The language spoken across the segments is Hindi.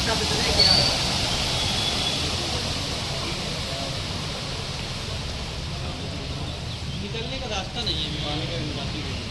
निकलने का रास्ता नहीं है विमानों का निवासी के लिए।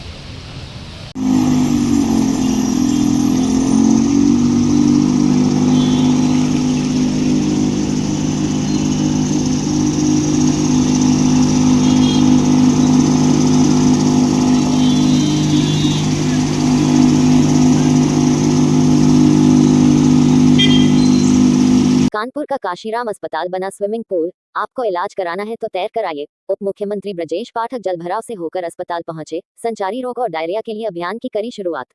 कानपुर का काशीराम अस्पताल बना स्विमिंग पूल, आपको इलाज कराना है तो तैर कर आइए। उप मुख्यमंत्री ब्रजेश पाठक जलभराव से होकर अस्पताल पहुंचे। संचारी रोग और डायरिया के लिए अभियान की करी शुरुआत।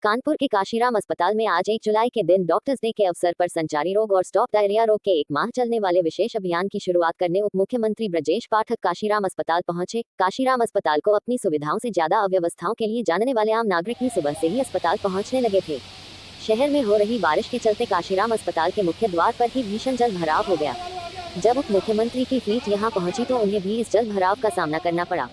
कानपुर के काशीराम अस्पताल में आज 1 जुलाई के दिन डॉक्टर्स डे के अवसर पर संचारी रोग और स्टॉप डायरिया रोग के 1 माह चलने वाले विशेष अभियान की शुरुआत करने उप मुख्यमंत्री ब्रजेश पाठक काशीराम अस्पताल पहुंचे। काशीराम अस्पताल को अपनी सुविधाओं से ज्यादा अव्यवस्थाओं के लिए जानने वाले आम नागरिक भी सुबह से ही अस्पताल पहुंचने लगे थे। शहर में हो रही बारिश के चलते काशीराम अस्पताल के मुख्य द्वार पर ही भीषण जल भराव हो गया। जब उप मुख्यमंत्री की फ्लीट यहां पहुंची तो उन्हें भी इस जल भराव का सामना करना पड़ा।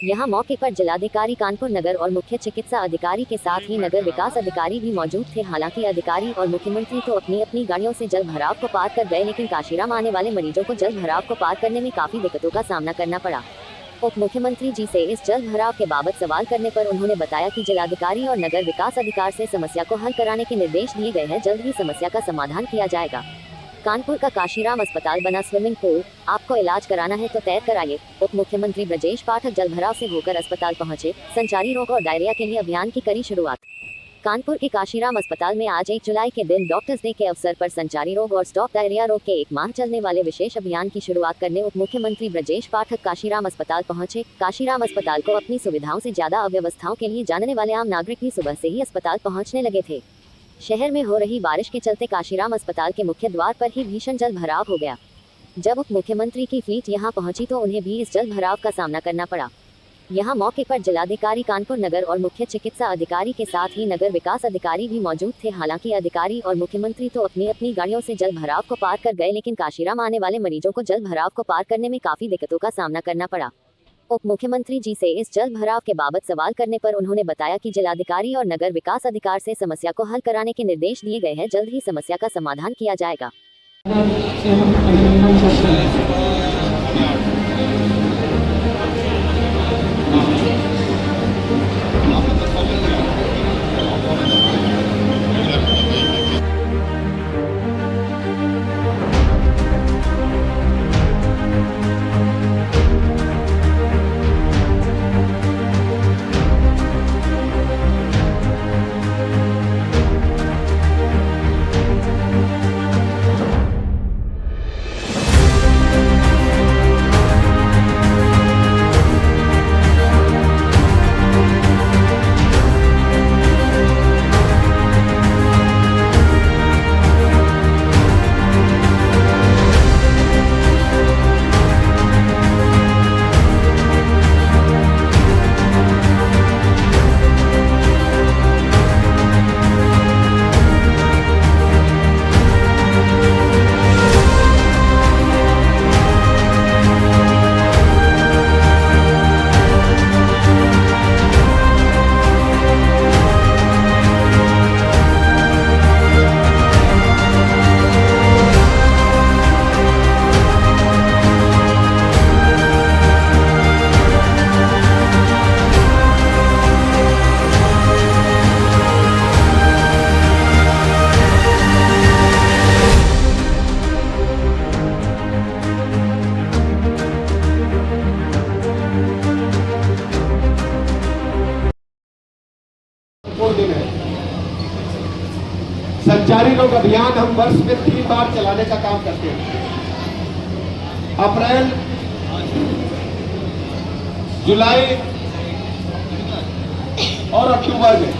यहां मौके पर जिलाधिकारी कानपुर नगर और मुख्य चिकित्सा अधिकारी के साथ ही नगर विकास अधिकारी भी मौजूद थे। हालांकि अधिकारी और मुख्यमंत्री तो अपनी अपनी गाड़ियों से जल भराव को पार कर गए, लेकिन काशीराम आने वाले मरीजों को जल भराव को पार करने में काफी दिक्कतों का सामना करना पड़ा। उप मुख्यमंत्री जी से इस जल भराव के बाबत सवाल करने पर उन्होंने बताया कि जिलाधिकारी और नगर विकास अधिकारी से समस्या को हल कराने के निर्देश दिए गए हैं। जल्द ही समस्या का समाधान किया जाएगा। कानपुर का काशीराम अस्पताल बना स्विमिंग पूल, आपको इलाज कराना है तो तैर कर आइए। उप मुख्यमंत्री ब्रजेश पाठक जलभराव से होकर अस्पताल पहुंचे। संचारी रोग और डायरिया के लिए अभियान की करी शुरुआत। कानपुर के काशीराम अस्पताल में आज 1 जुलाई के दिन डॉक्टर्स डे के अवसर पर संचारी रोग और स्टॉप डायरिया रोग के 1 माह चलने वाले विशेष अभियान की शुरुआत करने उप मुख्यमंत्री ब्रजेश पाठक काशीराम अस्पताल पहुंचे। काशीराम अस्पताल को अपनी सुविधाओं से ज्यादा अव्यवस्थाओं के लिए जानने वाले आम नागरिक भी सुबह से ही अस्पताल पहुंचने लगे थे। शहर में हो रही बारिश के चलते काशीराम अस्पताल के मुख्य द्वार पर ही भीषण जल भराव हो गया। जब उप मुख्यमंत्री की फ्लीट यहां पहुंची तो उन्हें भी इस जल भराव का सामना करना पड़ा। यहां मौके पर जिलाधिकारी कानपुर नगर और मुख्य चिकित्सा अधिकारी के साथ ही नगर विकास अधिकारी भी मौजूद थे। हालांकि अधिकारी और मुख्यमंत्री तो अपनी अपनी गाड़ियों से जल भराव को पार कर गए, लेकिन काशीराम आने वाले मरीजों को जल भराव को पार करने में काफी दिक्कतों का सामना करना पड़ा। उप मुख्यमंत्री जी से इस जल भराव के बाबत सवाल करने पर उन्होंने बताया कि जिलाधिकारी और नगर विकास अधिकारी से समस्या को हल कराने के निर्देश दिए गए हैं। जल्द ही समस्या का समाधान किया जाएगा। दिन है। संचारी रोग अभियान हम वर्ष में 3 बार चलाने का काम करते हैं। अप्रैल, जुलाई और अक्टूबर में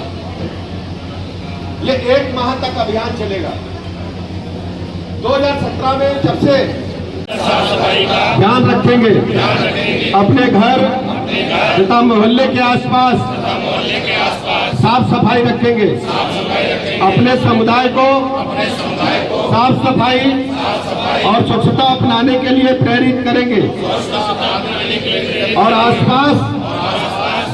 ये 1 माह तक अभियान चलेगा। 2017 में जब से ध्यान रखेंगे अपने घर तथा मोहल्ले के आसपास साफ सफाई रखेंगे, अपने समुदाय को साफ सफाई और स्वच्छता अपनाने के लिए प्रेरित करेंगे और आसपास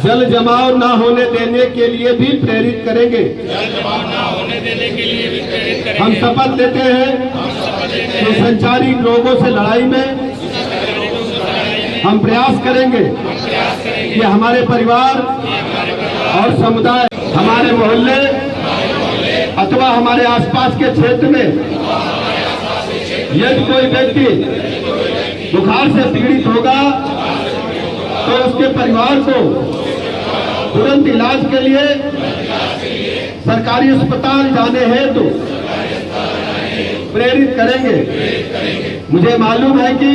जल जमाव न होने देने के लिए भी प्रेरित करेंगे। हम शपथ लेते हैं कि संचारी रोगों से लड़ाई में हम प्रयास करेंगे कि हमारे परिवार और समुदाय, हमारे मोहल्ले अथवा हमारे आसपास के क्षेत्र में यदि कोई व्यक्ति बुखार से पीड़ित होगा तो उसके परिवार को तुरंत इलाज के लिए सरकारी अस्पताल जाने हेतु प्रेरित करेंगे। मुझे मालूम है कि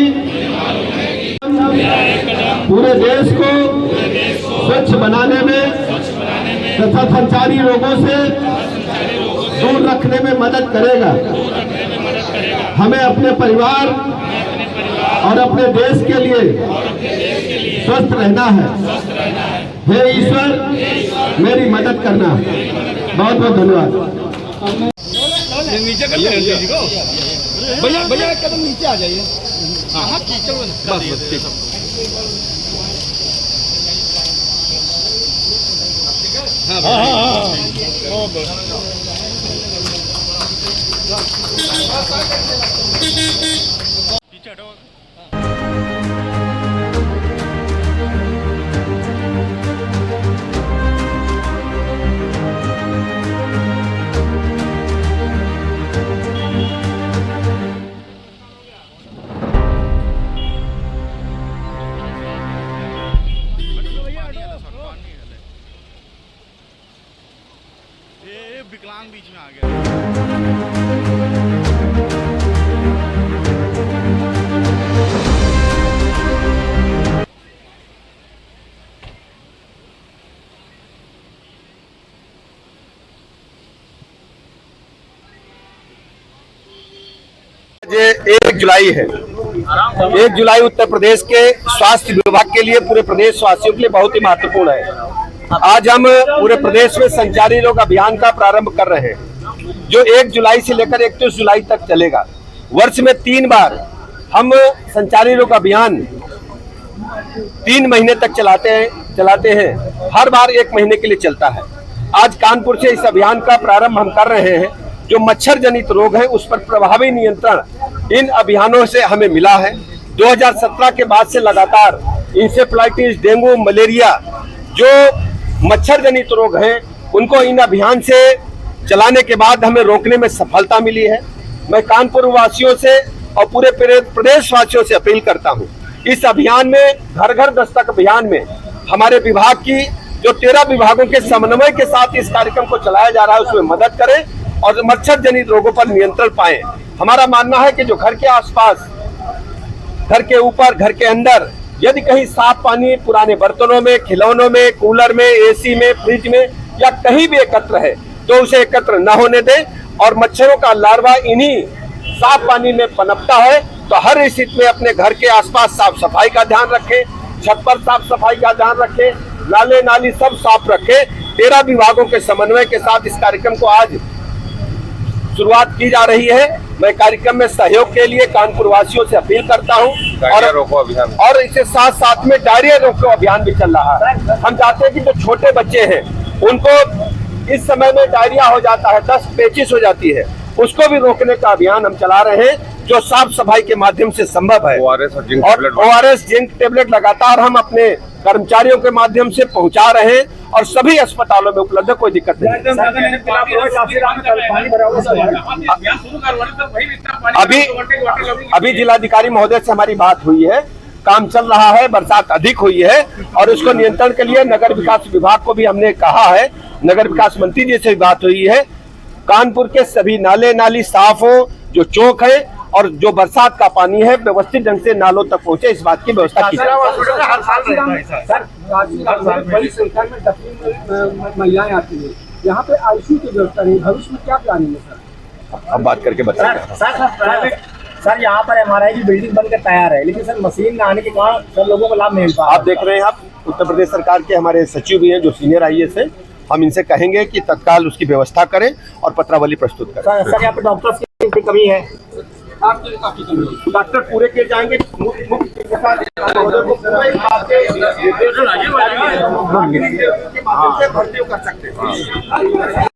पूरे देश को स्वच्छ बनाने में तथा संचारी रोगों से दूर रखने में मदद करेगा। हमें अपने परिवार और अपने देश के लिए स्वस्थ रहना है। हे ईश्वर, मेरी मदद करना। बहुत बहुत धन्यवाद। नीचे कर भैया भैया एक कदम नीचे आ जाइए। हाँ कीचड़ बस विकलांग बीच में आ गया। ये 1 जुलाई है। 1 जुलाई उत्तर प्रदेश के स्वास्थ्य विभाग के लिए, पूरे प्रदेश वासियों के लिए बहुत ही महत्वपूर्ण है। आज हम पूरे प्रदेश में संचारी रोग अभियान का प्रारंभ कर रहे हैं, जो 1 जुलाई से लेकर 31 जुलाई तक चलेगा। वर्ष में 3 बार हम संचारी रोग अभियान 3 महीने तक चलाते हैं। हर बार 1 महीने के लिए चलता है। आज कानपुर से इस अभियान का प्रारंभ हम कर रहे हैं। जो मच्छर जनित रोग है उस पर प्रभावी नियंत्रण इन अभियानों से हमें मिला है। 2017 के बाद से लगातार इंसेफ्लाइटिस, डेंगू, मलेरिया जो मच्छर जनित रोग हैं उनको इन अभियान से चलाने के बाद हमें रोकने में सफलता मिली है। मैं कानपुर वासियों से और पूरे प्रदेश वासियों से अपील करता हूं, इस अभियान में घर घर दस्तक अभियान में हमारे विभाग की जो 13 विभागों के समन्वय के साथ इस कार्यक्रम को चलाया जा रहा है उसमें मदद करें और मच्छर जनित रोगों पर नियंत्रण पाएं। हमारा मानना है कि जो घर के आसपास, घर के ऊपर, घर के अंदर यदि कहीं साफ पानी पुराने बर्तनों में, खिलौनों में, कूलर में, एसी में, फ्रिज में या कहीं भी एकत्र है तो उसे एकत्र न होने दें। और मच्छरों का लार्वा इन्हीं साफ पानी में पनपता है, तो हर स्थिति में अपने घर के आसपास साफ सफाई का ध्यान रखें, छत पर साफ सफाई का ध्यान रखें, नाले नाली सब साफ रखें। 13 विभागों के समन्वय के साथ इस कार्यक्रम को आज शुरुआत की जा रही है। मैं कार्यक्रम में सहयोग के लिए कानपुर वासियों से अपील करता हूं और इसके साथ साथ में डायरिया रोको अभियान भी चल रहा है। हम चाहते हैं कि जो छोटे बच्चे हैं उनको इस समय में डायरिया हो जाता है, दस्त पेचिश हो जाती है, उसको भी रोकने का अभियान हम चला रहे हैं, जो साफ सफाई के माध्यम से संभव है। ORS जिंक टेबलेट लगातार हम अपने कर्मचारियों के माध्यम से पहुंचा रहे हैं और सभी अस्पतालों में उपलब्ध, कोई दिक्कत नहीं। अभी जिलाधिकारी महोदय से हमारी बात हुई है, काम चल रहा है, बरसात अधिक हुई है और उसको नियंत्रण के लिए नगर विकास विभाग को भी हमने कहा है, नगर विकास मंत्री जी से भी बात हुई है, कानपुर के सभी नाले नाली साफ हो, जो चौक है और जो बरसात का पानी है व्यवस्थित ढंग से नालों तक पहुंचे, इस बात की व्यवस्था की जाए। बड़ी संख्या में महिलाएं आती है, यहाँ पे आईसीयू की व्यवस्था नहीं, भविष्य में क्या प्लानिंग है सर? अब बात करके बताएंगे। सर यहाँ पर MRI की बिल्डिंग बनकर तैयार है, लेकिन सर मशीन न आने के कारण सर लोगों को लाभ नहीं मिल पा रहा। आप देख रहे हैं, आप उत्तर प्रदेश सरकार के हमारे सचिव भी हैं जो सीनियर IAS है, हम इनसे कहेंगे कि तत्काल उसकी व्यवस्था करें और पत्रावली प्रस्तुत करें। सर यहाँ पे डॉक्टर्स की कमी है, डॉक्टर पूरे किए जाएंगे, भर्ती कर सकते हैं।